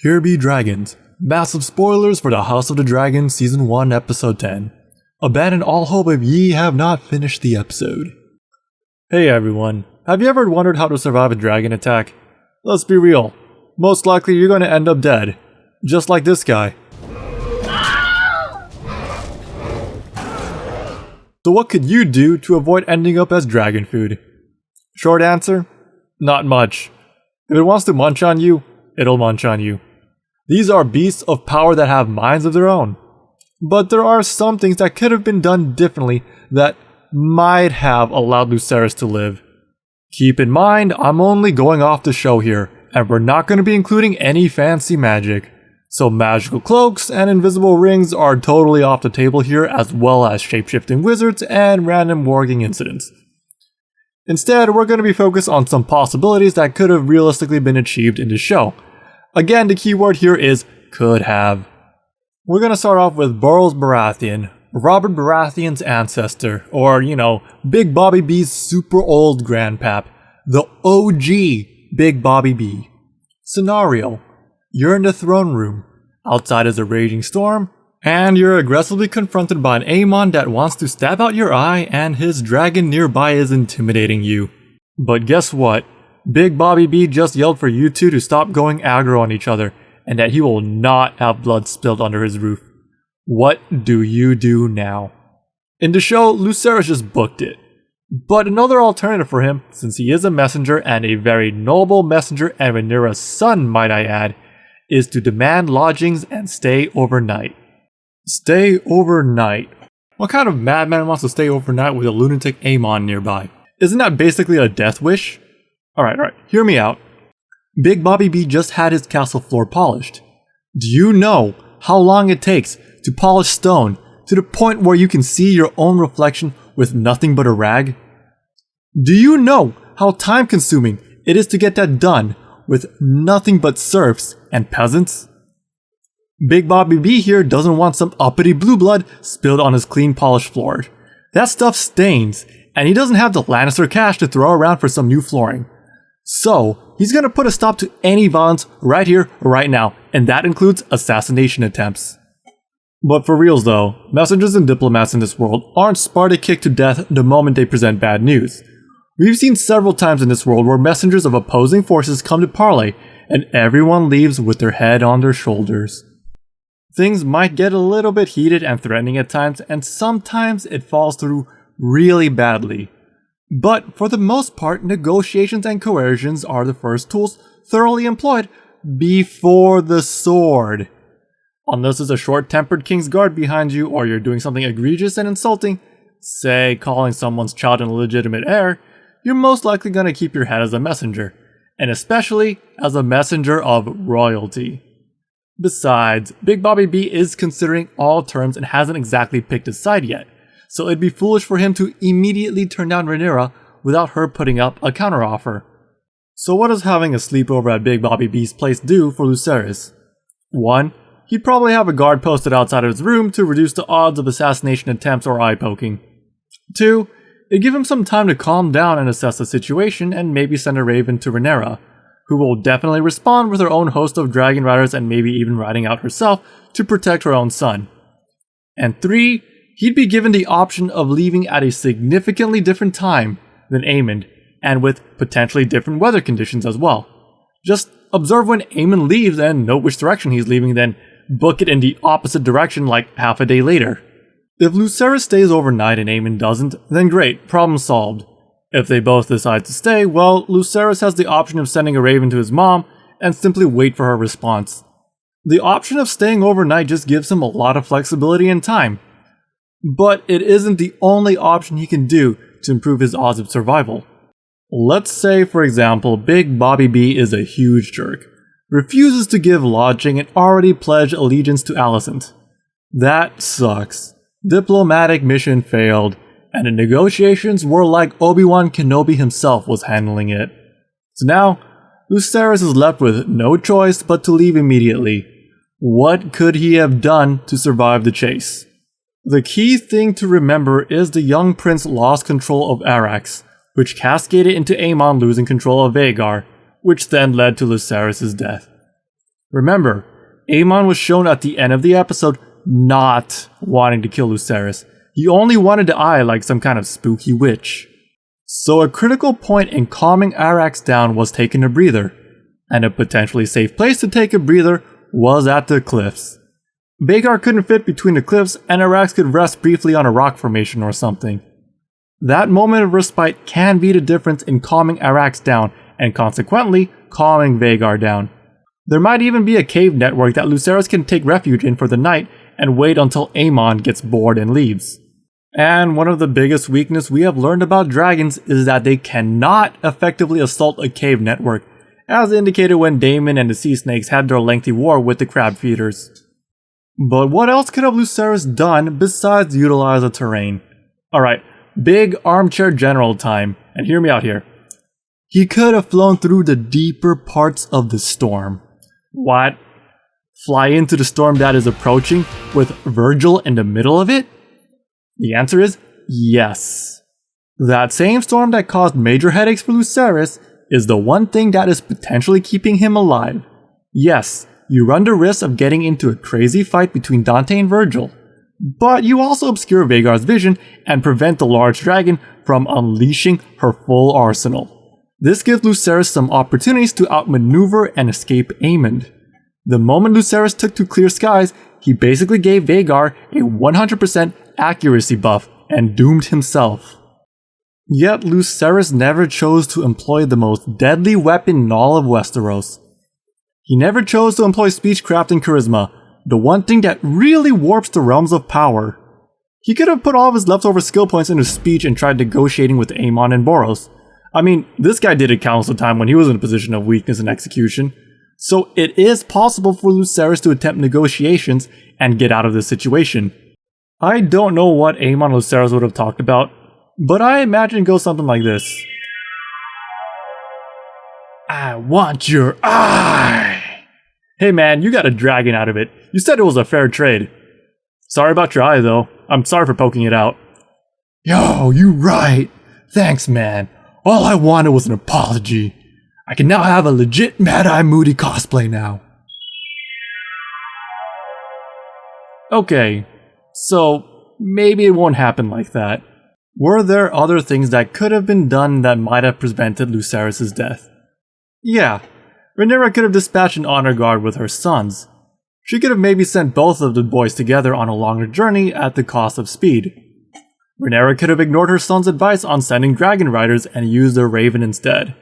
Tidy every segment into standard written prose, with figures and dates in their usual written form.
Here be dragons. Massive spoilers for the House of the Dragon Season 1 Episode 10. Abandon all hope if ye have not finished the episode. Hey everyone, have you ever wondered how to survive a dragon attack? Let's be real, most likely you're going to end up dead. Just like this guy. So what could you do to avoid ending up as dragon food? Short answer? Not much. If it wants to munch on you, it'll munch on you. These are beasts of power that have minds of their own. But there are some things that could have been done differently that might have allowed Lucerys to live. Keep in mind, I'm only going off the show here, and we're not going to be including any fancy magic. So magical cloaks and invisible rings are totally off the table here, as well as shapeshifting wizards and random warging incidents. Instead, we're going to be focused on some possibilities that could have realistically been achieved in the show. Again, the keyword here is could have. We're going to start off with Boros Baratheon, Robert Baratheon's ancestor, or, Big Bobby B's super old grandpap, the OG Big Bobby B. Scenario: you're in the throne room, outside is a raging storm, and you're aggressively confronted by an Aemond that wants to stab out your eye, and his dragon nearby is intimidating you. But guess what? Big Bobby B just yelled for you two to stop going aggro on each other, and that he will not have blood spilled under his roof. What do you do now? In the show, Lucerys just booked it. But another alternative for him, since he is a messenger and a very noble messenger and Rhaenyra's son, might I add, is to demand lodgings and stay overnight. Stay overnight? What kind of madman wants to stay overnight with a lunatic Aemond nearby? Isn't that basically a death wish? Alright, hear me out. Big Bobby B just had his castle floor polished. Do you know how long it takes to polish stone to the point where you can see your own reflection with nothing but a rag? Do you know how time consuming it is to get that done with nothing but serfs and peasants? Big Bobby B here doesn't want some uppity blue blood spilled on his clean polished floor. That stuff stains, and he doesn't have the Lannister cash to throw around for some new flooring. So, he's gonna put a stop to any violence right here, right now, and that includes assassination attempts. But for reals though, messengers and diplomats in this world aren't Sparta kicked to death the moment they present bad news. We've seen several times in this world where messengers of opposing forces come to parley, and everyone leaves with their head on their shoulders. Things might get a little bit heated and threatening at times, and sometimes it falls through really badly. But for the most part, negotiations and coercions are the first tools thoroughly employed before the sword. Unless there's a short-tempered king's guard behind you, or you're doing something egregious and insulting, say calling someone's child an illegitimate heir, you're most likely going to keep your head as a messenger, and especially as a messenger of royalty. Besides, Big Bobby B is considering all terms and hasn't exactly picked a side yet, so it'd be foolish for him to immediately turn down Rhaenyra without her putting up a counteroffer. So what does having a sleepover at Big Bobby B's place do for Lucerys? 1. He'd probably have a guard posted outside of his room to reduce the odds of assassination attempts or eye-poking. 2. It'd give him some time to calm down and assess the situation and maybe send a raven to Rhaenyra, who will definitely respond with her own host of dragon riders and maybe even riding out herself to protect her own son. And 3. He'd be given the option of leaving at a significantly different time than Aemond, and with potentially different weather conditions as well. Just observe when Aemond leaves and note which direction he's leaving, then book it in the opposite direction like half a day later. If Lucerys stays overnight and Aemond doesn't, then great, problem solved. If they both decide to stay, well, Lucerys has the option of sending a raven to his mom and simply wait for her response. The option of staying overnight just gives him a lot of flexibility and time. But it isn't the only option he can do to improve his odds of survival. Let's say, for example, Big Bobby B is a huge jerk, refuses to give lodging and already pledged allegiance to Alicent. That sucks. Diplomatic mission failed, and the negotiations were like Obi-Wan Kenobi himself was handling it. So now, Lucerys is left with no choice but to leave immediately. What could he have done to survive the chase? The key thing to remember is the young prince lost control of Arrax, which cascaded into Aemond losing control of Vhagar, which then led to Lucerys' death. Remember, Aemond was shown at the end of the episode not wanting to kill Lucerys. He only wanted to eye like some kind of spooky witch. So a critical point in calming Arax down was taking a breather, and a potentially safe place to take a breather was at the cliffs. Vhagar couldn't fit between the cliffs, and Arax could rest briefly on a rock formation or something. That moment of respite can be the difference in calming Arax down, and consequently, calming Vhagar down. There might even be a cave network that Lucerys can take refuge in for the night and wait until Aemond gets bored and leaves. And one of the biggest weaknesses we have learned about dragons is that they cannot effectively assault a cave network, as indicated when Daemon and the sea snakes had their lengthy war with the crab feeders. But what else could have Lucerys done besides utilize the terrain? Alright, big armchair general time, and hear me out here. He could have flown through the deeper parts of the storm. What? Fly into the storm that is approaching with Virgil in the middle of it? The answer is yes. That same storm that caused major headaches for Lucerys is the one thing that is potentially keeping him alive. Yes, you run the risk of getting into a crazy fight between Dante and Virgil, but you also obscure Vhagar's vision and prevent the large dragon from unleashing her full arsenal. This gives Lucerys some opportunities to outmaneuver and escape Aemond. The moment Lucerys took to clear skies, he basically gave Vhagar a 100% accuracy buff and doomed himself. Yet Lucerys never chose to employ the most deadly weapon in all of Westeros. He never chose to employ speechcraft and charisma, the one thing that really warps the realms of power. He could have put all of his leftover skill points into speech and tried negotiating with Aemond and Boros. I mean, this guy did it countless of times when he was in a position of weakness and execution. So it is possible for Lucerys to attempt negotiations and get out of this situation. I don't know what Aemond and Lucerys would have talked about, but I imagine it goes something like this. I want your eye! Hey man, you got a dragon out of it. You said it was a fair trade. Sorry about your eye though. I'm sorry for poking it out. Yo, you right. Thanks man. All I wanted was an apology. I can now have a legit Mad Eye Moody cosplay now. Okay, so maybe it won't happen like that. Were there other things that could have been done that might have prevented Lucerys' death? Yeah, Rhaenyra could have dispatched an honor guard with her sons. She could have maybe sent both of the boys together on a longer journey at the cost of speed. Rhaenyra could have ignored her son's advice on sending dragon riders and used their raven instead.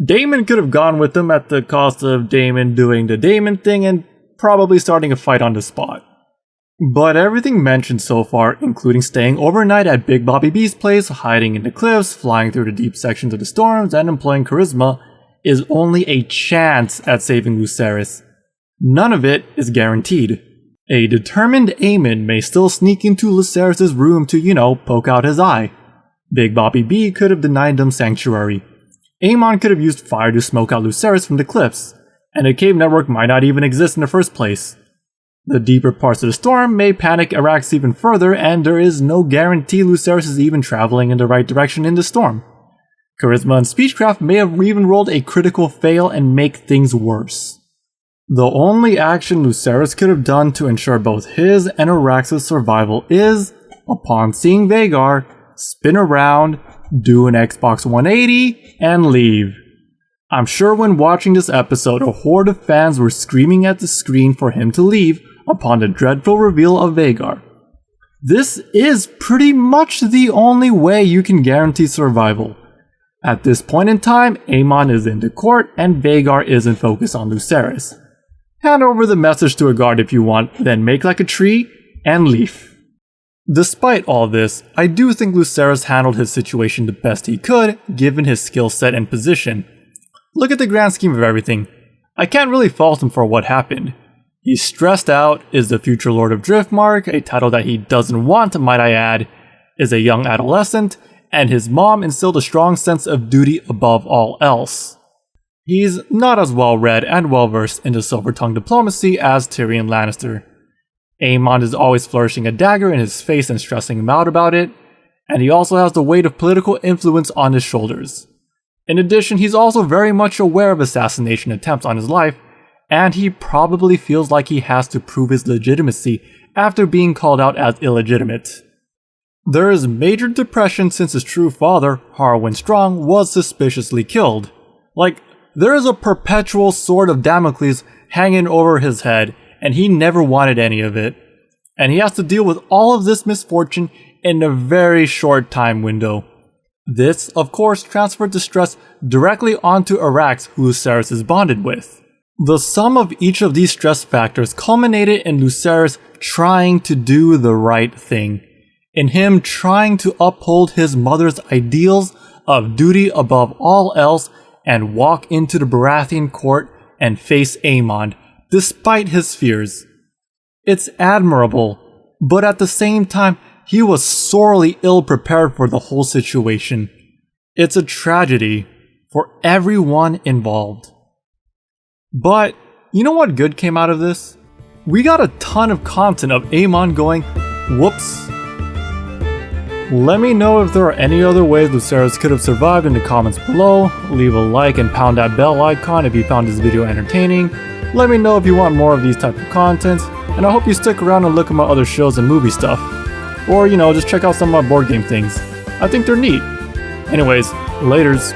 Daemon could have gone with them at the cost of Daemon doing the Daemon thing and probably starting a fight on the spot. But everything mentioned so far, including staying overnight at Big Bobby B's place, hiding in the cliffs, flying through the deep sections of the storms, and employing charisma, is only a chance at saving Lucerys. None of it is guaranteed. A determined Aemond may still sneak into Lucerys' room to, poke out his eye. Big Bobby B could have denied them sanctuary. Aemond could have used fire to smoke out Lucerys from the cliffs, and a cave network might not even exist in the first place. The deeper parts of the storm may panic Arax even further, and there is no guarantee Lucerys is even traveling in the right direction in the storm. Charisma and speechcraft may have even rolled a critical fail and make things worse. The only action Lucerys could have done to ensure both his and Arax's survival is, upon seeing Vhagar, spin around, do an Xbox 180, and leave. I'm sure when watching this episode, a horde of fans were screaming at the screen for him to leave upon the dreadful reveal of Vhagar. This is pretty much the only way you can guarantee survival. At this point in time, Aemond is in the court and Vhagar isn't focused on Lucerys. Hand over the message to a guard if you want, then make like a tree and leave. Despite all this, I do think Lucerys handled his situation the best he could, given his skill set and position. Look at the grand scheme of everything. I can't really fault him for what happened. He's stressed out, is the future Lord of Driftmark, a title that he doesn't want, might I add, is a young adolescent, and his mom instilled a strong sense of duty above all else. He's not as well read and well versed into silver-tongued diplomacy as Tyrion Lannister. Aemond is always flourishing a dagger in his face and stressing him out about it, and he also has the weight of political influence on his shoulders. In addition, he's also very much aware of assassination attempts on his life, and he probably feels like he has to prove his legitimacy after being called out as illegitimate. There is major depression since his true father, Harwin Strong, was suspiciously killed. Like, there is a perpetual sword of Damocles hanging over his head, and he never wanted any of it. And he has to deal with all of this misfortune in a very short time window. This, of course, transferred the stress directly onto Arax, who Lucerys is bonded with. The sum of each of these stress factors culminated in Lucerys trying to do the right thing, in him trying to uphold his mother's ideals of duty above all else and walk into the Baratheon court and face Aemond, despite his fears. It's admirable, but at the same time, he was sorely ill-prepared for the whole situation. It's a tragedy for everyone involved. But, you know what good came out of this? We got a ton of content of Aemond going, whoops. Let me know if there are any other ways Lucerys could have survived in the comments below. Leave a like and pound that bell icon if you found this video entertaining. Let me know if you want more of these type of content, and I hope you stick around and look at my other shows and movie stuff. Or, just check out some of my board game things. I think they're neat. Anyways, laters.